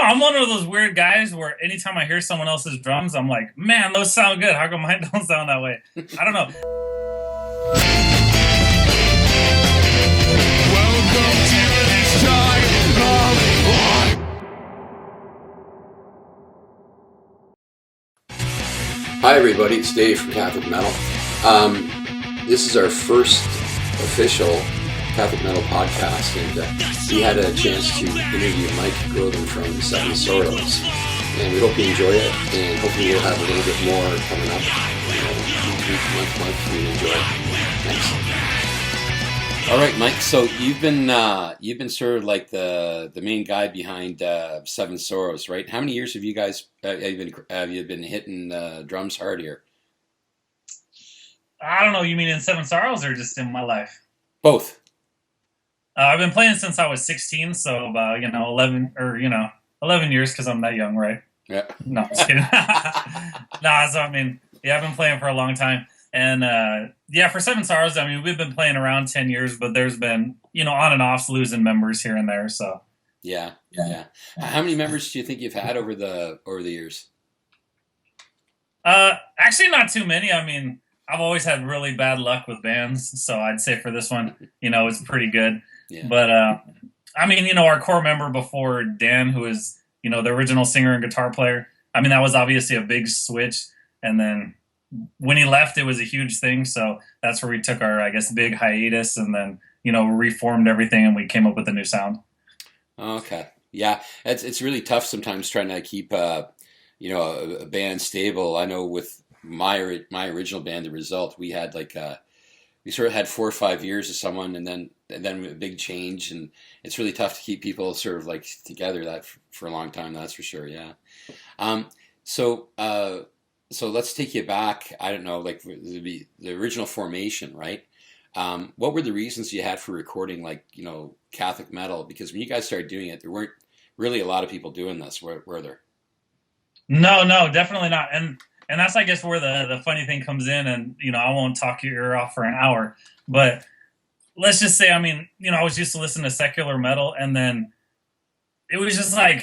I'm one of those weird guys where anytime I hear someone else's drums, I'm like, man, those sound good. How come mine don't sound that way? I don't know. Welcome to this time of life. Hi everybody, it's Dave from Catholic Metal. This is our first official Catholic Metal podcast, and we had a chance to interview Mike Grogan from Seven Sorrows, and we hope you enjoy it, and hopefully we'll have a little bit more coming up, week, month for you to enjoy. Thanks. All right, Mike. So you've been sort of like the main guy behind Seven Sorrows, right? How many years have you guys have you been hitting drums hard here? I don't know. You mean in Seven Sorrows or just in my life? Both. I've been playing since I was 16, so about 11 years because I'm that young, right? Yeah. No, I'm just kidding. Nah, so I mean, yeah, I've been playing for a long time. And for Seven Sorrows, I mean, we've been playing around 10 years, but there's been, on and offs losing members here and there. So yeah. How many members do you think you've had over the years? Actually, not too many. I mean, I've always had really bad luck with bands, so I'd say for this one, it's pretty good. Yeah. But I mean, our core member before Dan, who is the original singer and guitar player. I mean, that was obviously a big switch, and then when he left, it was a huge thing. So that's where we took our, I guess, big hiatus, and then reformed everything, and we came up with a new sound. Okay, yeah, it's really tough sometimes trying to keep a band stable. I know with my original band, The Result, we had we sort of had 4 or 5 years of someone, and then a big change, and it's really tough to keep people sort of together that for a long time. That's for sure. Yeah. So let's take you back. I don't know, the original formation, right? What were the reasons you had for recording, Catholic metal? Because when you guys started doing it, there weren't really a lot of people doing this, were there? No, definitely not. And that's, I guess, where the funny thing comes in. And I won't talk your ear off for an hour, but let's just say, I mean, I was used to listen to secular metal, and then it was just I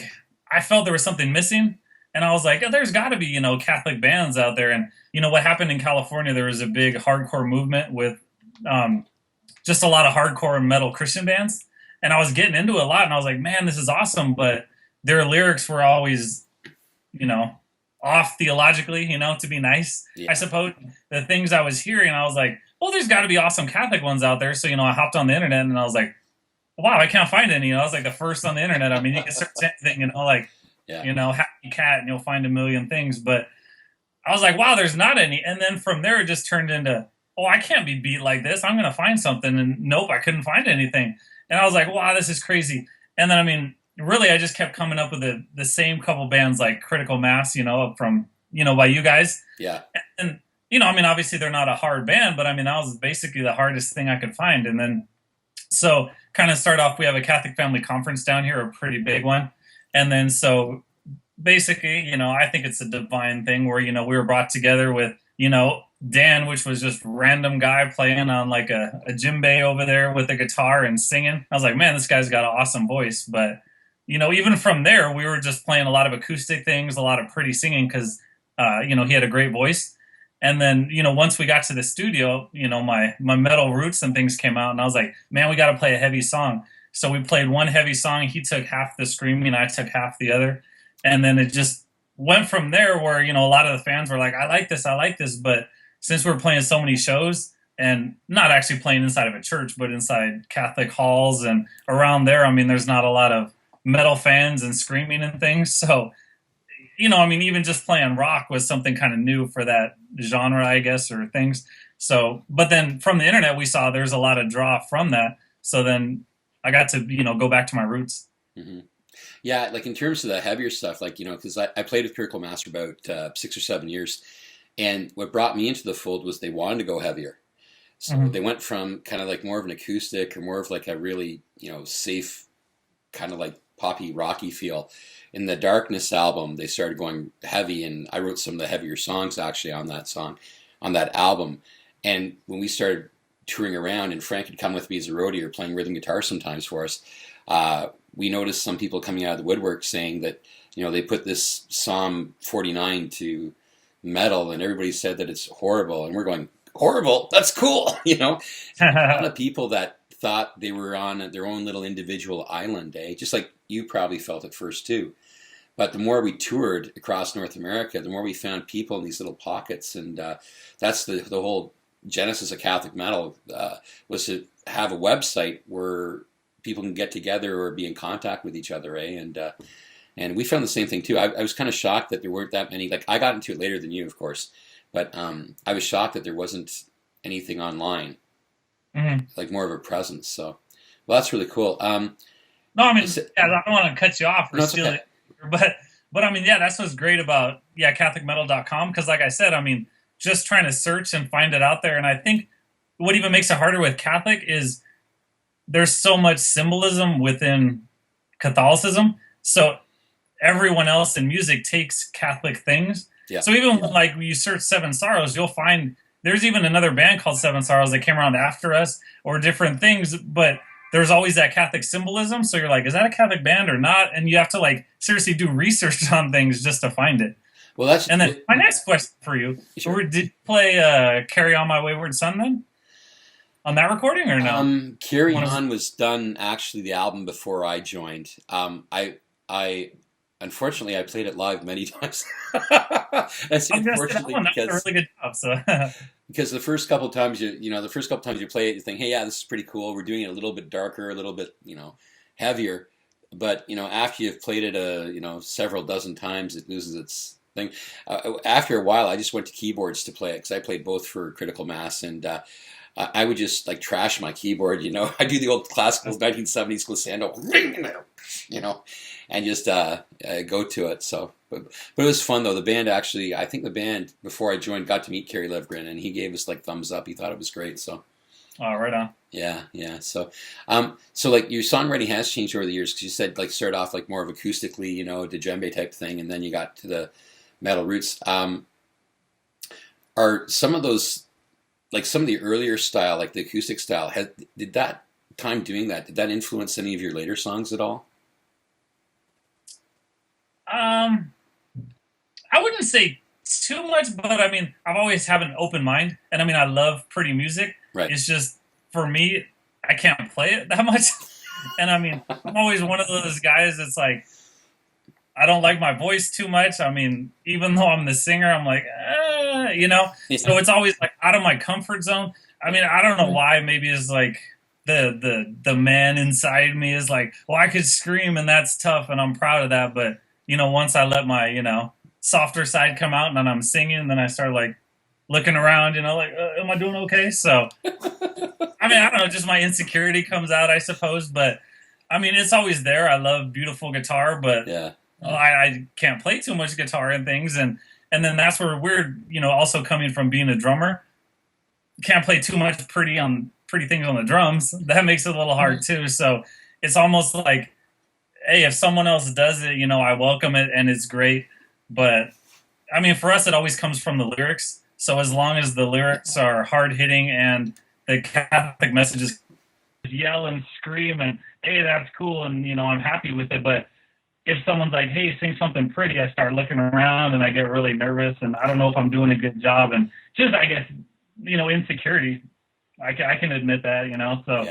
felt there was something missing. And I was like, oh, there's got to be, Catholic bands out there. And, what happened in California, there was a big hardcore movement with just a lot of hardcore metal Christian bands. And I was getting into it a lot. And I was like, man, this is awesome. But their lyrics were always, off theologically, to be nice, yeah. I suppose. The things I was hearing, I was like, well, there's got to be awesome Catholic ones out there. So, I hopped on the internet and I was like, wow, I can't find any. I was the first on the internet. I mean, you can search anything, yeah. Happy cat, and you'll find a million things. But I was like, wow, there's not any. And then from there, it just turned into, oh, I can't be beat like this. I'm going to find something. And nope, I couldn't find anything. And I was like, wow, this is crazy. And then, I mean, really, I just kept coming up with the same couple bands like Critical Mass, from, by you guys. Yeah. And I mean, obviously they're not a hard band, but I mean, that was basically the hardest thing I could find. And then, so kind of start off, we have a Catholic Family Conference down here, a pretty big one. And then, so basically, I think it's a divine thing where, we were brought together with, Dan, which was just random guy playing on a djembe over there with a guitar and singing. I was like, man, this guy's got an awesome voice. But, even from there, we were just playing a lot of acoustic things, a lot of pretty singing because, he had a great voice. And then, once we got to the studio, my metal roots and things came out, and I was like, man, we got to play a heavy song. So we played one heavy song. He took half the screaming, I took half the other. And then it just went from there where, a lot of the fans were like, I like this. But since we're playing so many shows and not actually playing inside of a church, but inside Catholic halls and around there, I mean, there's not a lot of metal fans and screaming and things. So, I mean, even just playing rock was something kind of new for that genre, I guess, or things. So, but then from the internet, we saw there's a lot of draw from that. So then I got to, go back to my roots. Mm-hmm. Yeah, in terms of the heavier stuff, because I played with Critical Mass for about 6 or 7 years, and what brought me into the fold was they wanted to go heavier. So they went from kind of more of an acoustic or more of a really, safe kind of poppy rocky feel. In the Darkness album, they started going heavy, and I wrote some of the heavier songs actually on that album. And when we started touring around, and Frank had come with me as a roadie or playing rhythm guitar sometimes for us, we noticed some people coming out of the woodwork saying that, they put this Psalm 49 to metal, and everybody said that it's horrible, and we're going, horrible? That's cool, A lot of people that thought they were on their own little individual island, just like you probably felt at first too. But the more we toured across North America, the more we found people in these little pockets, and that's the whole genesis of Catholic metal, was to have a website where people can get together or be in contact with each other, and we found the same thing too. I was kind of shocked that there weren't that many. Like, I got into it later than you, of course, but I was shocked that there wasn't anything online, like more of a presence. So, well, that's really cool. No, I mean, I don't want to cut you off or steal it, but I mean, that's what's great about CatholicMetal.com, because, like I said, I mean, just trying to search and find it out there, and I think what even makes it harder with Catholic is there's so much symbolism within Catholicism, so everyone else in music takes Catholic things. Yeah. So even when, like, you search Seven Sorrows, you'll find there's even another band called Seven Sorrows that came around after us, or different things, but there's always that Catholic symbolism. So you're like, is that a Catholic band or not? And you have to, like, seriously do research on things just to find it. Well, that's... And then my next question for you, did you play Carry On My Wayward Son then? On that recording or no? Carry On was done, actually, the album before I joined. Unfortunately, I played it live many times. I say unfortunately because that's a really good job. So. Because the first couple of times you play it, you think, hey, yeah, this is pretty cool. We're doing it a little bit darker, a little bit, heavier. But after you've played it several dozen times, it loses its thing. After a while, I just went to keyboards to play it, because I played both for Critical Mass, and I would just like trash my keyboard. I do the old classical 1970s glissando, and just go to it. So, but it was fun though. The band actually, I think the band before I joined got to meet Kerry Livgren, and he gave us like thumbs up. He thought it was great. So, oh, right on. Yeah. So, so like your songwriting has changed over the years, because you said like start off like more of acoustically, djembe type thing, and then you got to the metal roots. Are some of those, like some of the earlier style, like the acoustic style, did that time doing that, did that influence any of your later songs at all? I wouldn't say too much, but I mean, I've always had an open mind, and I mean, I love pretty music. Right. It's just, for me, I can't play it that much. And I mean, I'm always one of those guys that's like, I don't like my voice too much. I mean, even though I'm the singer, I'm like, Yeah. So it's always like out of my comfort zone. I mean, I don't know why. Maybe it's like the man inside me is like, well, I could scream and that's tough, and I'm proud of that. But once I let my softer side come out and then I'm singing, then I start like looking around, like, am I doing okay? So I mean, I don't know, just my insecurity comes out, I suppose. But I mean, it's always there. I love beautiful guitar, but I can't play too much guitar and things, and then that's where we're also coming from being a drummer, can't play too much pretty things on the drums. That makes it a little hard too. So it's almost like, hey, if someone else does it, I welcome it and it's great. But I mean, for us, it always comes from the lyrics. So as long as the lyrics are hard hitting and the Catholic messages yell and scream and, hey, that's cool, and I'm happy with it. But if someone's like, hey, sing something pretty, I start looking around and I get really nervous, and I don't know if I'm doing a good job, and just, I guess, insecurity. I can admit that, so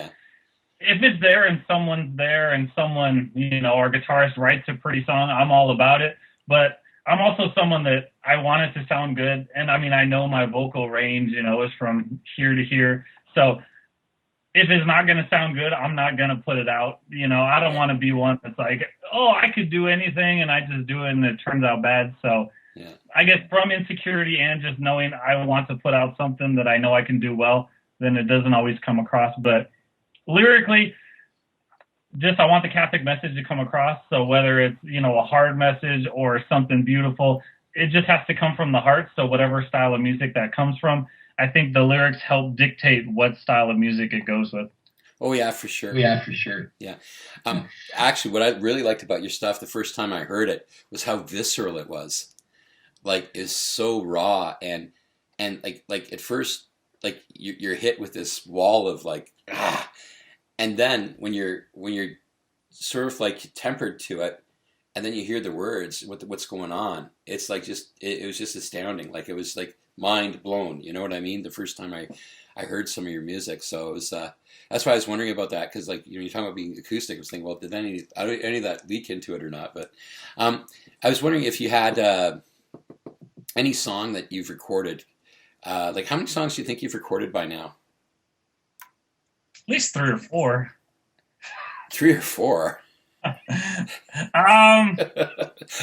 if it's there and someone's there and someone, our guitarist writes a pretty song, I'm all about it. But I'm also someone that I want it to sound good. And I mean, I know my vocal range, is from here to here. So if it's not going to sound good, I'm not going to put it out. I don't want to be one that's like, oh, I could do anything and I just do it and it turns out bad. So I guess from insecurity and just knowing I want to put out something that I know I can do well, then it doesn't always come across. But lyrically, just I want the Catholic message to come across. So whether it's, a hard message or something beautiful, it just has to come from the heart. So whatever style of music that comes from, I think the lyrics help dictate what style of music it goes with. Oh, yeah, for sure. Yeah. Actually, what I really liked about your stuff the first time I heard it was how visceral it was. Like, it's so raw and like at first, like you're hit with this wall of like, and then when you're sort of like tempered to it, and then you hear the words, what's going on. It's like it was just astounding. Like it was like mind blown. You know what I mean? The first time I heard some of your music, so it was that's why I was wondering about that, because like you're talking about being acoustic. I was thinking, well, did any of that leak into it or not? But I was wondering if you had any song that you've recorded. Like how many songs do you think you've recorded by now? At least 3 or 4. 3 or 4.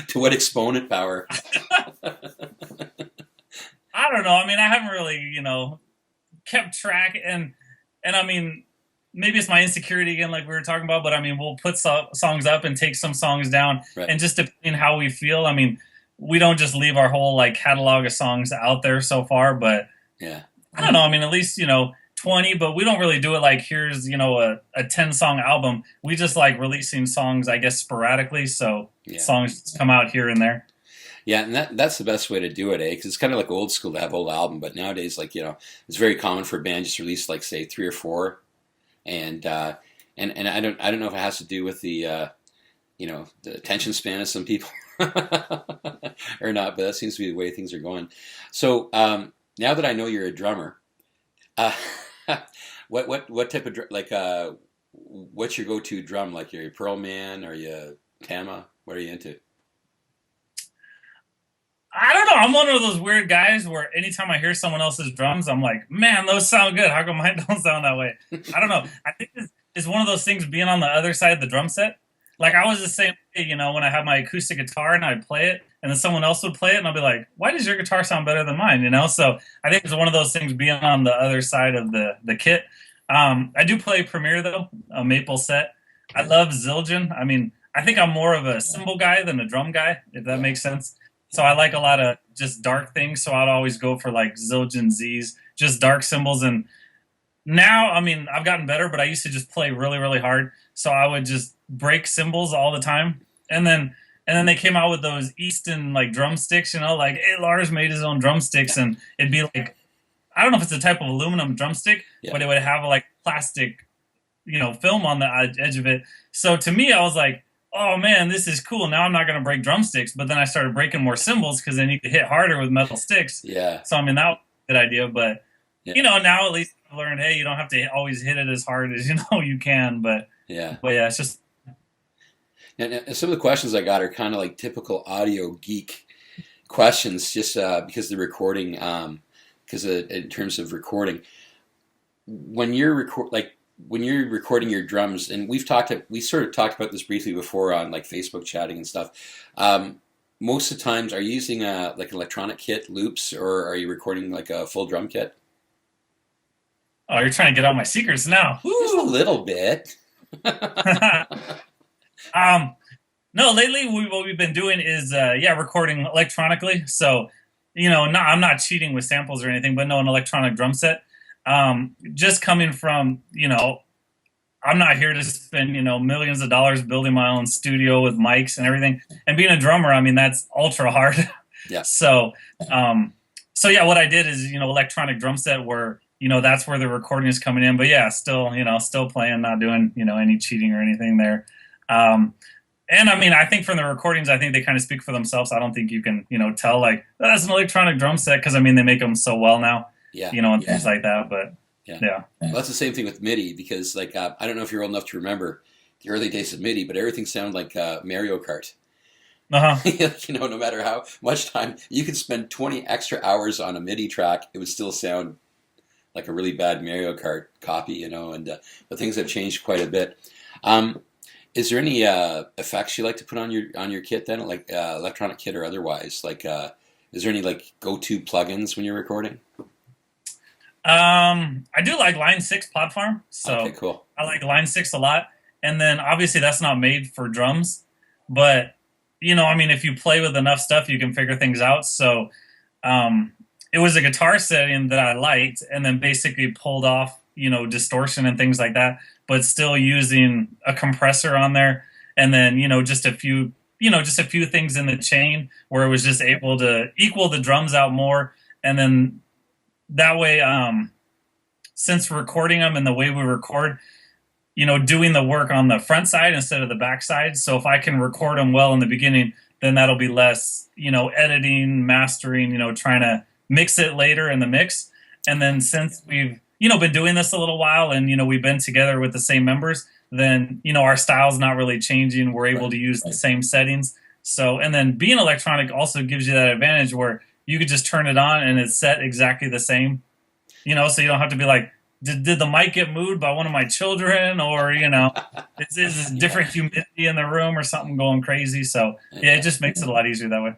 To what exponent power? I don't know. I mean, I haven't really, kept track, and I mean, maybe it's my insecurity again, like we were talking about. But I mean, we'll put songs up and take some songs down, Right. and just depending how we feel. I mean, we don't just leave our whole like catalog of songs out there so far, but Yeah. I don't know. I mean, at least 20, but we don't really do it like here's a 10-song album. We just like releasing songs, I guess, sporadically. So Yeah. songs come out here and there. Yeah, and that's the best way to do it, eh? Because it's kind of like old school to have whole album, but nowadays, like it's very common for a band just to release like say 3 or 4, and I don't know if it has to do with the the attention span of some people or not, but that seems to be the way things are going. So now that I know you're a drummer, what type of what's your go-to drum? Like, are you Pearl Man? Are you Tama? What are you into? I don't know. I'm one of those weird guys where anytime I hear someone else's drums, I'm like, man, those sound good. How come mine don't sound that way? I don't know. I think it's one of those things being on the other side of the drum set. Like I was the same way, when I have my acoustic guitar and I'd play it, and then someone else would play it, and I'll be like, why does your guitar sound better than mine? So I think it's one of those things being on the other side of the kit. I do play Premier, though, a maple set. I love Zildjian. I mean, I think I'm more of a cymbal guy than a drum guy, if that makes sense. So I like a lot of just dark things, so I'd always go for like Zildjian Z's, just dark cymbals. And now, I mean, I've gotten better, but I used to just play really, really hard. So I would just break cymbals all the time. And then they came out with those Easton like drumsticks, like hey, Lars made his own drumsticks, and it'd be like, I don't know if it's a type of aluminum drumstick, but it would have like plastic, film on the edge of it. So to me, I was like, oh man, this is cool. Now I'm not going to break drumsticks. But then I started breaking more cymbals because then you could hit harder with metal sticks. Yeah. So I mean, that was a good idea. But, now at least I've learned, hey, you don't have to always hit it as hard as, you can. But yeah, it's just. And some of the questions I got are kind of like typical audio geek questions, just because the recording, because in terms of recording, when you're recording your drums, and we sort of talked about this briefly before on like Facebook chatting and stuff. Most of the times, are you using like an electronic kit, loops, or are you recording like a full drum kit? Oh, you're trying to get out my secrets now. Just a little bit. No, lately what we've been doing is recording electronically. So, I'm not cheating with samples or anything, but no, an electronic drum set. Just coming from, I'm not here to spend, millions of dollars building my own studio with mics and everything. And being a drummer, I mean, that's ultra hard. Yeah. So what I did is, electronic drum set where, that's where the recording is coming in. But yeah, still playing, not doing, any cheating or anything there. And I mean, I think from the recordings, I think they kind of speak for themselves. I don't think you can, tell like that's an electronic drum set, because I mean, they make them so well now, and things like that. But yeah. Well, that's the same thing with MIDI, because like I don't know if you're old enough to remember the early days of MIDI, but everything sounded like Mario Kart. No matter how much time you could spend 20 extra hours on a MIDI track, it would still sound like a really bad Mario Kart copy, and but things have changed quite a bit. Is there any effects you like to put on your kit then, like electronic kit or otherwise? Like, is there any like go-to plugins when you're recording? I do like Line 6 platform, so okay, cool. I like Line 6 a lot. And then obviously that's not made for drums, but I mean, if you play with enough stuff, you can figure things out. So it was a guitar setting that I liked, and then basically pulled off distortion and things like that, but still using a compressor on there, and then just a few things in the chain where it was just able to equal the drums out more. And then that way, since recording them and the way we record, doing the work on the front side instead of the back side. So if I can record them well in the beginning, then that'll be less, editing, mastering, trying to mix it later in the mix. And then since we've, been doing this a little while and, we've been together with the same members, then, our style's not really changing. We're able to use the same settings. So, and then being electronic also gives you that advantage where you could just turn it on and it's set exactly the same, so you don't have to be like, did the mic get moved by one of my children, or is this different humidity in the room or something going crazy? So yeah, it just makes it a lot easier that way.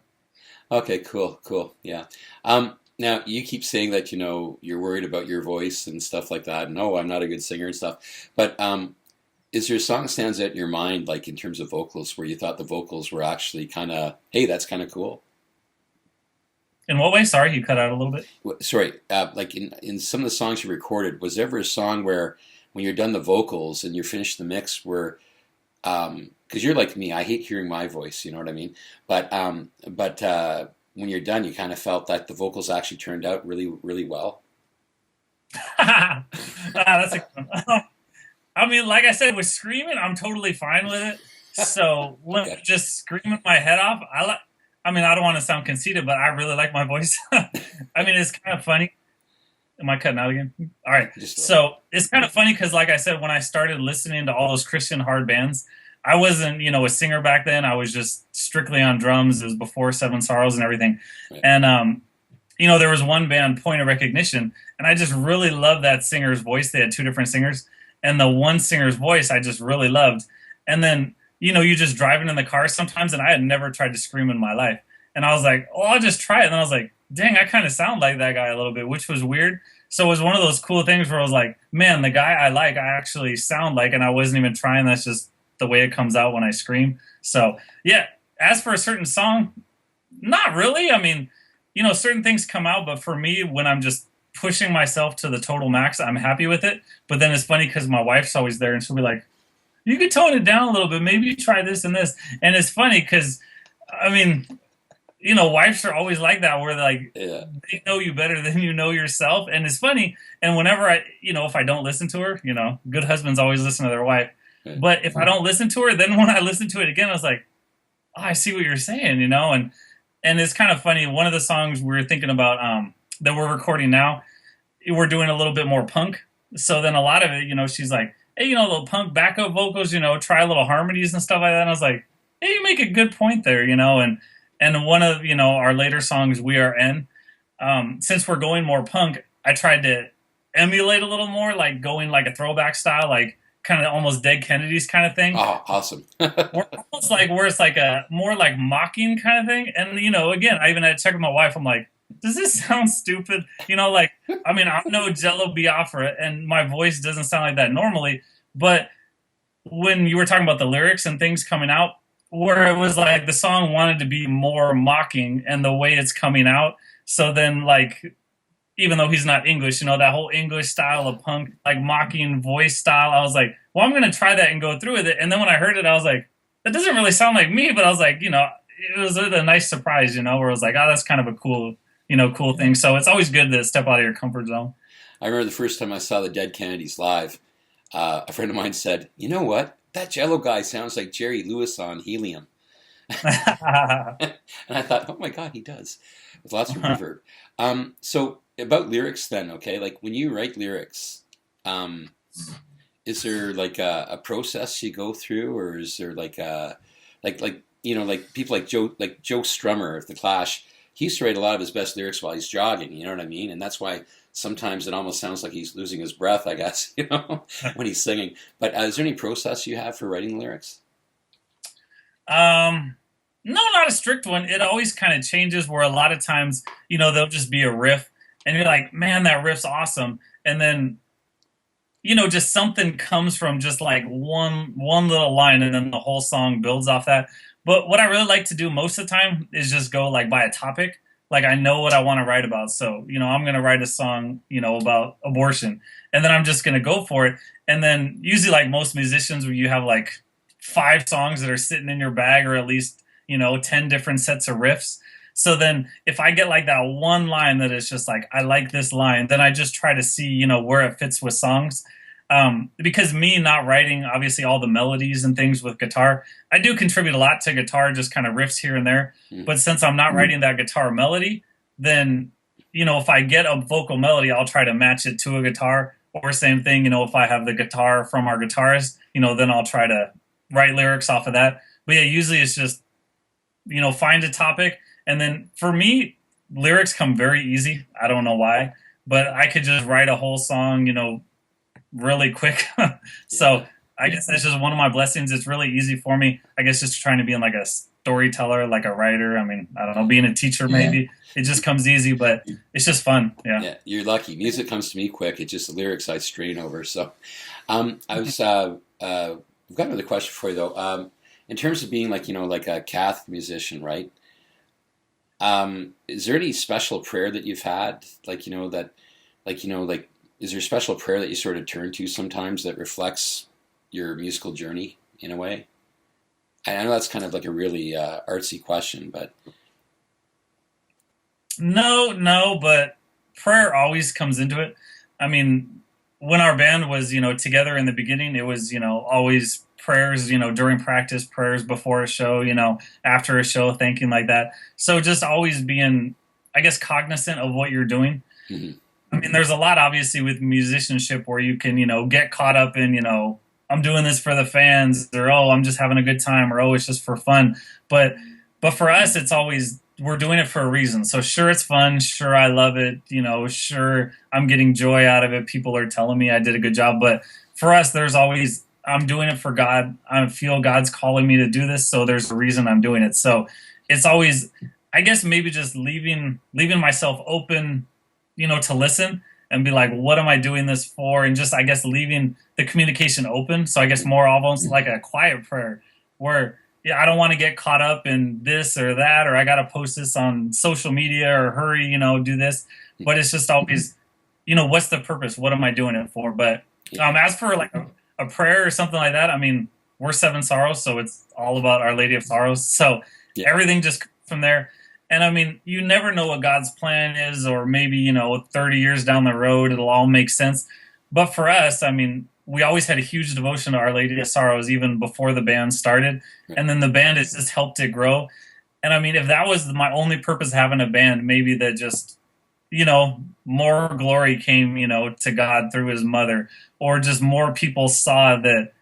Okay, cool. Yeah. Now you keep saying that you're worried about your voice and stuff like that. No, I'm not a good singer and stuff. But is there a song that stands out in your mind, like in terms of vocals, where you thought the vocals were actually kind of, hey, that's kind of cool? In what way? Sorry, you cut out a little bit. Sorry, like in some of the songs you recorded, was there ever a song where when you're done the vocals and you're finished the mix where, because you're like me, I hate hearing my voice, you know what I mean? But when you're done, you kind of felt that the vocals actually turned out really, really well? That's a good one. I mean, like I said, with screaming, I'm totally fine with it. So let me just screaming my head off. I don't want to sound conceited, but I really like my voice. I mean, it's kind of funny. Am I cutting out again? All right. So it's kind of funny because, like I said, when I started listening to all those Christian hard bands, I wasn't, a singer back then. I was just strictly on drums. It was before Seven Sorrows and everything. Right. And, there was one band, Point of Recognition, and I just really loved that singer's voice. They had two different singers, and the one singer's voice I just really loved. And then, you just driving in the car sometimes, and I had never tried to scream in my life. And I was like, oh, I'll just try it. And then I was like, dang, I kind of sound like that guy a little bit, which was weird. So it was one of those cool things where I was like, man, the guy I like, I actually sound like, and I wasn't even trying. That's just the way it comes out when I scream. So, yeah, as for a certain song, not really. I mean, certain things come out, but for me, when I'm just pushing myself to the total max, I'm happy with it. But then it's funny because my wife's always there, and she'll be like, you could tone it down a little bit. Maybe you try this and this. And it's funny because, wives are always like that, where they know you better than you know yourself. And it's funny. And whenever if I don't listen to her, good husbands always listen to their wife. Right. But if I don't listen to her, then when I listen to it again, I was like, oh, I see what you're saying, and it's kind of funny. One of the songs we're thinking about that we're recording now, we're doing a little bit more punk. So then a lot of it, she's like, hey, little punk backup vocals, try little harmonies and stuff like that. And I was like, hey, you make a good point there, and one of, our later songs, We Are N, since we're going more punk, I tried to emulate a little more, like going like a throwback style, like kind of almost Dead Kennedys kind of thing. Oh, awesome. We're almost like where it's like a more like mocking kind of thing. And, again, I even had to check with my wife. I'm like, does this sound stupid? I'm no Jello Biafra, and my voice doesn't sound like that normally. But when you were talking about the lyrics and things coming out, where it was like the song wanted to be more mocking and the way it's coming out. So then, like, even though he's not English, that whole English style of punk, like mocking voice style, I was like, well, I'm going to try that and go through with it. And then when I heard it, I was like, that doesn't really sound like me. But I was like, it was a nice surprise, where I was like, oh, that's kind of a cool thing. So it's always good to step out of your comfort zone. I remember the first time I saw the Dead Kennedys live, a friend of mine said, you know what? That Jello guy sounds like Jerry Lewis on Helium. And I thought, oh my God, he does. With lots of reverb. So about lyrics then, okay? Like when you write lyrics, is there like a process you go through, or is there like people like Joe Strummer of The Clash? He used to write a lot of his best lyrics while he's jogging, you know what I mean? And that's why sometimes it almost sounds like he's losing his breath, I guess, when he's singing. But is there any process you have for writing lyrics? No, not a strict one. It always kind of changes, where a lot of times, there'll just be a riff and you're like, man, that riff's awesome. And then, just something comes from just like one little line, and then the whole song builds off that. But what I really like to do most of the time is just go like by a topic. Like I know what I want to write about. So, I'm going to write a song, about abortion, and then I'm just going to go for it. And then usually, like most musicians, where you have like 5 songs that are sitting in your bag, or at least, 10 different sets of riffs. So then if I get like that one line that is just like, I like this line, then I just try to see, where it fits with songs. because me not writing obviously all the melodies and things with guitar, I do contribute a lot to guitar, just kind of riffs here and there. But since I'm not writing that guitar melody, then, if I get a vocal melody, I'll try to match it to a guitar. Or same thing, if I have the guitar from our guitarist, then I'll try to write lyrics off of that. But yeah, usually it's just, find a topic. And then for me, lyrics come very easy. I don't know why, but I could just write a whole song, really quick. So I guess that's just one of my blessings. It's really easy for me. I guess just trying to be like a storyteller, like a writer. I mean, I don't know, being a teacher maybe. It just comes easy, but it's just fun. Yeah, you're lucky. Music comes to me quick. It's just the lyrics I strain over. So I've got another question for you though. In terms of being like a Catholic musician, right? Is there any special prayer that you've had, is there a special prayer that you sort of turn to sometimes that reflects your musical journey in a way? I know that's kind of like a really artsy question, but no, but prayer always comes into it. I mean, when our band was, together in the beginning, it was, always prayers, during practice, prayers before a show, after a show, thinking like that. So just always being, I guess, cognizant of what you're doing. Mm-hmm. I mean, there's a lot, obviously, with musicianship where you can, get caught up in, I'm doing this for the fans, or, oh, I'm just having a good time, or, oh, it's just for fun. But for us, it's always, we're doing it for a reason. So sure, it's fun. Sure, I love it. Sure, I'm getting joy out of it. People are telling me I did a good job. But for us, there's always, I'm doing it for God. I feel God's calling me to do this. So there's a reason I'm doing it. So it's always, I guess, maybe just leaving myself open, to listen and be like, what am I doing this for? And just, I guess, leaving the communication open. So I guess more almost like a quiet prayer where, I don't want to get caught up in this or that, or I got to post this on social media or hurry, do this. But it's just always, what's the purpose? What am I doing it for? But as for like a prayer or something like that, I mean, we're Seven Sorrows, so it's all about Our Lady of Sorrows. So everything just comes from there. And I mean, you never know what God's plan is, or maybe, 30 years down the road, it'll all make sense. But for us, I mean, we always had a huge devotion to Our Lady of Sorrows even before the band started. And then the band has just helped it grow. And I mean, if that was my only purpose of having a band, maybe that just, more glory came, to God through his mother, or just more people saw that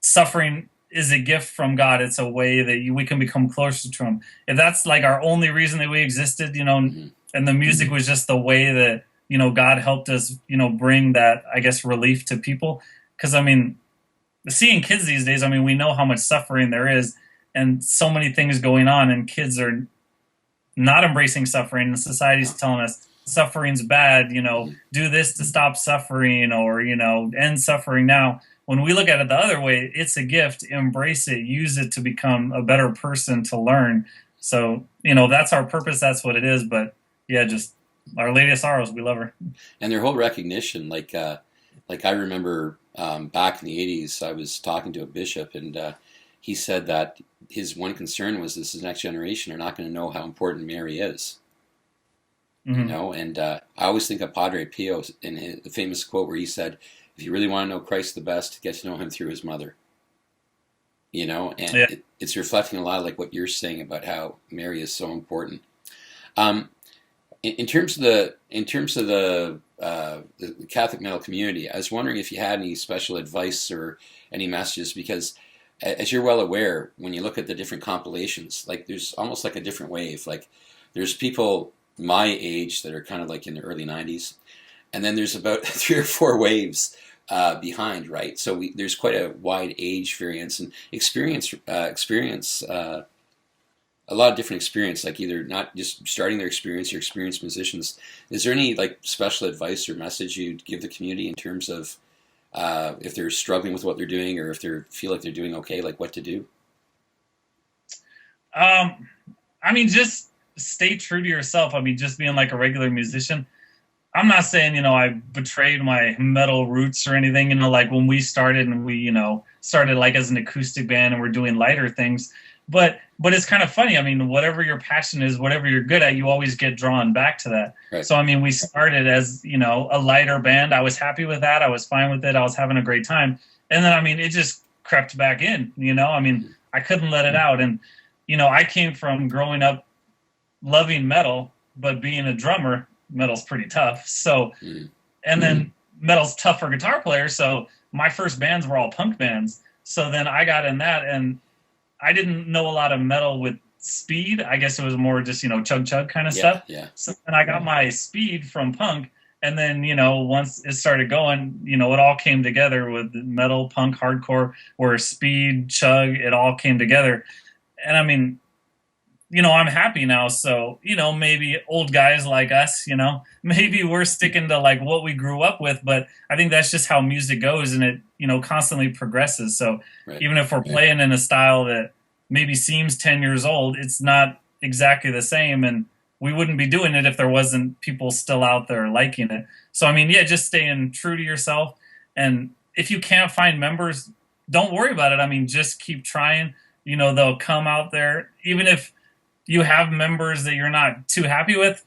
suffering is a gift from God. It's a way that we can become closer to him. If that's like our only reason that we existed, and the music was just the way that, God helped us, bring that, I guess, relief to people. Because, I mean, seeing kids these days, I mean, we know how much suffering there is and so many things going on, and kids are not embracing suffering, and society's telling us suffering's bad, do this to stop suffering, or, end suffering now. When we look at it the other way, it's a gift. Embrace it. Use it to become a better person, to learn. So, that's our purpose. That's what it is. But, yeah, just Our Lady of Sorrows, we love her. And their whole recognition, like I remember back in the 80s, I was talking to a bishop, and he said that his one concern was this next generation are not going to know how important Mary is. Mm-hmm. And I always think of Padre Pio in the famous quote where he said, if you really want to know Christ the best, get to know him through his mother. And it's reflecting a lot of like what you're saying about how Mary is so important. In terms of the Catholic metal community, I was wondering if you had any special advice or any messages, because as you're well aware, when you look at the different compilations, like there's almost like a different wave. Like there's people my age that are kind of like in the early 90s, and then there's about 3 or 4 waves behind, right? So there's quite a wide age variance and experience. A lot of different experience, like either not just starting their experience or experienced musicians. Is there any like special advice or message you'd give the community in terms of if they're struggling with what they're doing, or if they feel like they're doing okay, like what to do? I mean, just stay true to yourself. I mean, just being like a regular musician. I'm not saying, I betrayed my metal roots or anything, like when we started and we, started like as an acoustic band and we're doing lighter things. but it's kind of funny. I mean, whatever your passion is, whatever you're good at, you always get drawn back to that. Right. So I mean, we started as, you know, a lighter band. I was happy with that. I was fine with it. I was having a great time. And then I mean, it just crept back in, you know. I mean, I couldn't let it out. And you know, I came from growing up loving metal, but being a drummer, metal's pretty tough. So and then metal's tough for guitar players. So my first bands were all punk bands. So then I got in that, and I didn't know a lot of metal with speed. I guess it was more just, you know, chug chug kind of stuff. Yeah. So then I got my speed from punk, and then, you know, once it started going, you know, it all came together with metal, punk, hardcore, where speed, chug, it all came together. And I mean, you know, I'm happy now. So, you know, maybe old guys like us, you know, maybe we're sticking to like what we grew up with, but I think that's just how music goes, and it, you know, constantly progresses. So even if we're playing in a style that maybe seems 10 years old, it's not exactly the same. And we wouldn't be doing it if there wasn't people still out there liking it. So, I mean, yeah, just staying true to yourself. And if you can't find members, don't worry about it. I mean, just keep trying. You know, they'll come out there. Even if you have members that you're not too happy with,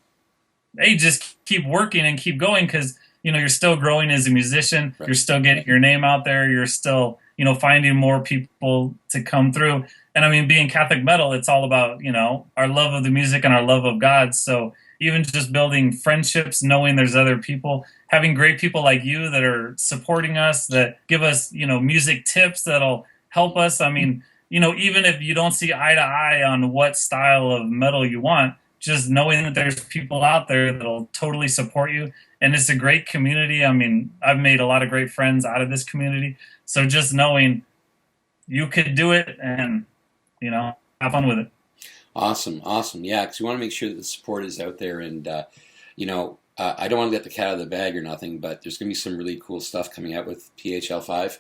hey, just keep working and keep going, because, you know, you're still growing as a musician. You're still getting your name out there. You're still, you know, finding more people to come through. And I mean, being Catholic metal, it's all about, you know, our love of the music and our love of God. So even just building friendships, knowing there's other people, having great people like you that are supporting us, that give us, you know, music tips that'll help us. I mean, you know, even if you don't see eye to eye on what style of metal you want, just knowing that there's people out there that'll totally support you. And it's a great community. I mean, I've made a lot of great friends out of this community. So just knowing you could do it and, you know, have fun with it. Awesome. Yeah, because we want to make sure that the support is out there. And, you know, I don't want to let the cat out of the bag or nothing, but there's going to be some really cool stuff coming out with PHL5.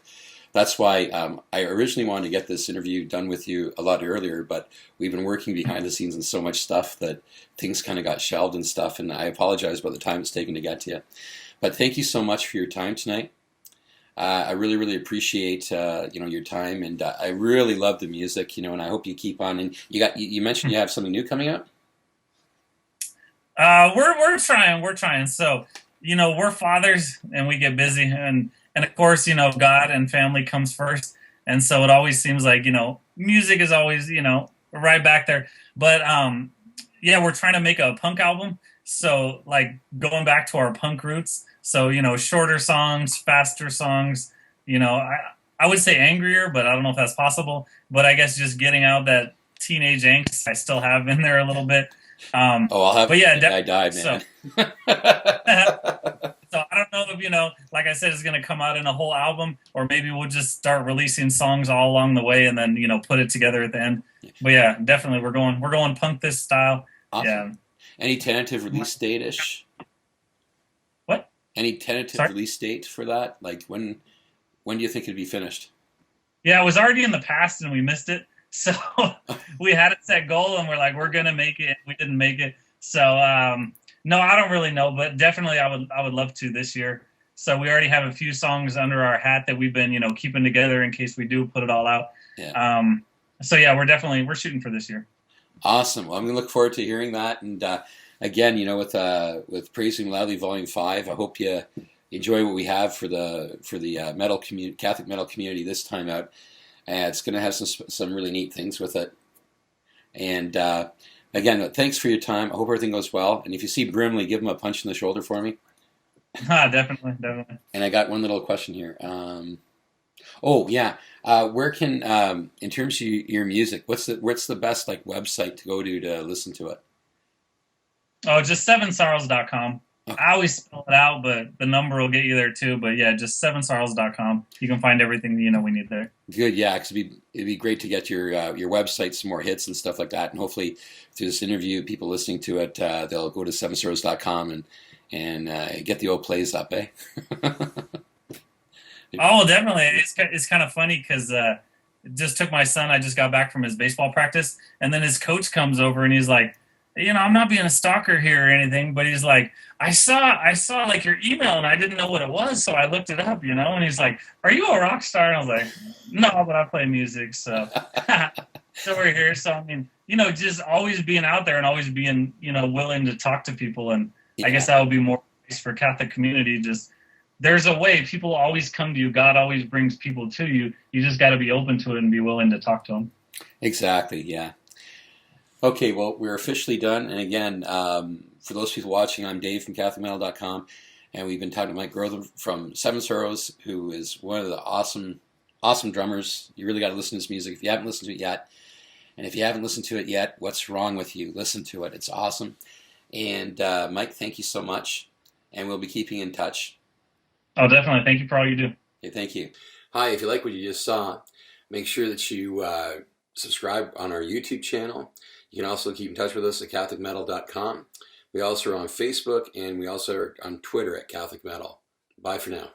That's why I originally wanted to get this interview done with you a lot earlier, but we've been working behind the scenes on so much stuff that things kind of got shelved and stuff, and I apologize about the time it's taken to get to you. But thank you so much for your time tonight. I really, really appreciate you know, your time, and I really love the music, you know, and I hope you keep on. And you mentioned you have something new coming out? We're trying. So, you know, we're fathers and we get busy, and of course, you know, God and family comes first. And so it always seems like, you know, music is always, you know, right back there. But yeah, we're trying to make a punk album. So like going back to our punk roots. So, you know, shorter songs, faster songs, you know, I would say angrier, but I don't know if that's possible. But I guess just getting out that teenage angst I still have in there a little bit. I'll have. But yeah, I died, man. So I don't know if, you know, like I said, it's going to come out in a whole album, or maybe we'll just start releasing songs all along the way and then, you know, put it together at the end. But yeah, definitely we're going punk this style. Awesome. Yeah. Any tentative release date-ish? What? Any tentative release date for that? Like when do you think it'd be finished? Yeah, it was already in the past and we missed it. So we had a set goal and we're like, we're going to make it. And we didn't make it. So, no, I don't really know, but definitely I would love to this year. So we already have a few songs under our hat that we've been, you know, keeping together in case we do put it all out. Yeah. So yeah, we're shooting for this year. Awesome. Well, I'm going to look forward to hearing that. And again, you know, with Praising Loudly Volume 5, I hope you enjoy what we have for the metal community, Catholic metal community this time out. And it's going to have some really neat things with it. And again, thanks for your time. I hope everything goes well. And if you see Brimley, give him a punch in the shoulder for me. Definitely. And I got one little question here. Where can, in terms of your music, what's the best like website to go to listen to it? Oh, just sevensorrows.com. I always spell it out, but the number will get you there too. But yeah, just sevensorrows.com. You can find everything you know we need there. Good, yeah, because it'd be great to get your website some more hits and stuff like that. And hopefully through this interview, people listening to it, they'll go to sevensorrows.com and get the old plays up, eh? Oh, definitely. It's kind of funny because it just took my son. I just got back from his baseball practice, and then his coach comes over and he's like, you know, I'm not being a stalker here or anything, but he's like, I saw like your email and I didn't know what it was, so I looked it up, you know. And he's like, are you a rock star? And I was like, no, but I play music, so. So we're here. So I mean, just always being out there and always being, willing to talk to people. And I guess that would be more for Catholic community. Just there's a way. People always come to you. God always brings people to you. You just got to be open to it and be willing to talk to them. Exactly. Yeah. Okay. Well, we're officially done. And again, for those people watching, I'm Dave from CatholicMetal.com, and we've been talking to Mike Grotham from Seven Sorrows, who is one of the awesome drummers. You really got to listen to his music if you haven't listened to it yet. And if you haven't listened to it yet, what's wrong with you? Listen to it. It's awesome. And Mike, thank you so much. And we'll be keeping in touch. Oh, definitely. Thank you for all you do. Okay, thank you. Hi, if you like what you just saw, make sure that you subscribe on our YouTube channel. You can also keep in touch with us at CatholicMetal.com. We also are on Facebook, and we also are on Twitter at Catholic Metal. Bye for now.